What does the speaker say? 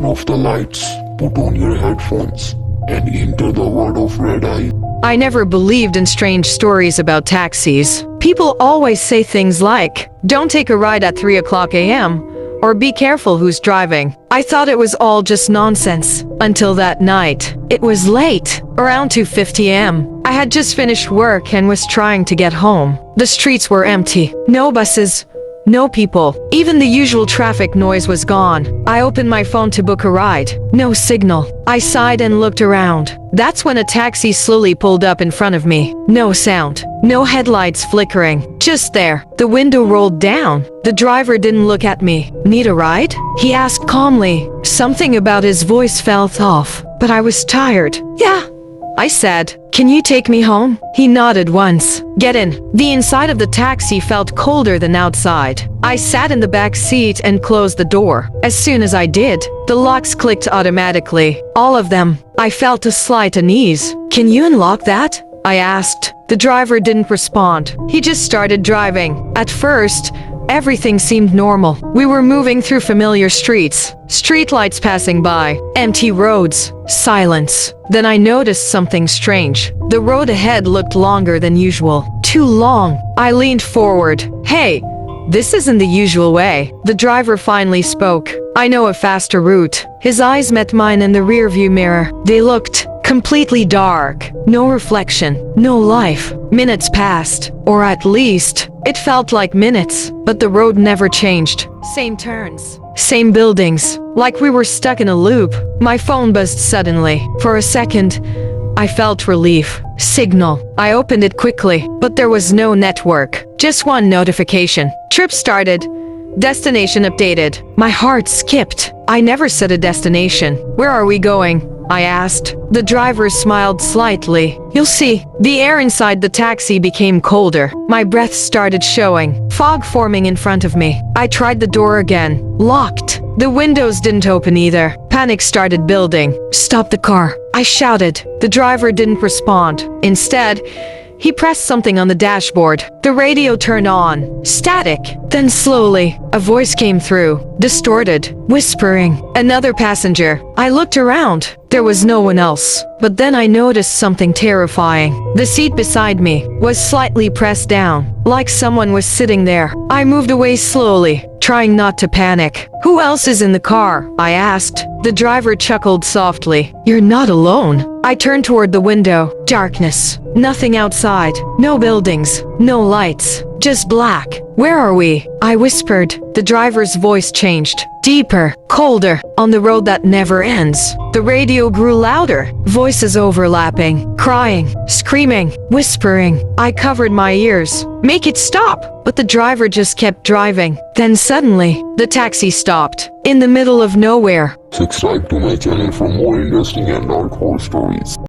Turn off the lights, put on your headphones, and enter the world of Red Eye. I never believed in strange stories about taxis. People always say things like, "Don't take a ride at 3 o'clock a.m." or "Be careful who's driving." I thought it was all just nonsense. Until that night. It was late, around 2:50 a.m. I had just finished work and was trying to get home. The streets were empty. No buses. No people. Even the usual traffic noise was gone. I opened my phone to book a ride. No signal. I sighed and looked around. That's when a taxi slowly pulled up in front of me. No sound. No headlights flickering. Just there. The window rolled down. The driver didn't look at me. "Need a ride?" he asked calmly. Something about his voice felt off, but I was tired. "Yeah," I said. "Can you take me home?" He nodded once. "Get in." The inside of the taxi felt colder than outside. I sat in the back seat and closed the door. As soon as I did, the locks clicked automatically. All of them. I felt a slight unease. "Can you unlock that?" I asked. The driver didn't respond. He just started driving. At first, everything seemed normal. We were moving through familiar streets. Streetlights passing by. Empty roads. Silence. Then I noticed something strange. The road ahead looked longer than usual. Too long. I leaned forward. "Hey, this isn't the usual way." The driver finally spoke. "I know a faster route." His eyes met mine in the rearview mirror. They looked completely dark. No reflection. No life. Minutes passed. Or at least, it felt like minutes. But the road never changed. Same turns. Same buildings. Like we were stuck in a loop. My phone buzzed suddenly. For a second, I felt relief. Signal. I opened it quickly, but there was no network. Just one notification. Trip started. Destination updated. My heart skipped. I never set a destination. "Where are we going?" I asked. The driver smiled slightly. "You'll see." The air inside the taxi became colder. My breath started showing. Fog forming in front of me. I tried the door again. Locked. The windows didn't open either. Panic started building. "Stop the car," I shouted. The driver didn't respond. Instead, he pressed something on the dashboard. The radio turned on. Static. Then slowly, a voice came through. Distorted. Whispering. "Another passenger." I looked around. There was no one else. But then I noticed something terrifying. The seat beside me was slightly pressed down, like someone was sitting there. I moved away slowly, trying not to panic. "Who else is in the car?" I asked. The driver chuckled softly. "You're not alone." I turned toward the window. Darkness. Nothing outside. No buildings. No lights. Just black. "Where are we?" I whispered. The driver's voice changed. Deeper. Colder. "On the road that never ends." The radio grew louder. Voices overlapping. Crying. Screaming. Whispering. I covered my ears. "Make it stop!" But the driver just kept driving. Then suddenly, the taxi stopped. In the middle of nowhere. Subscribe to my channel for more interesting and dark horror stories.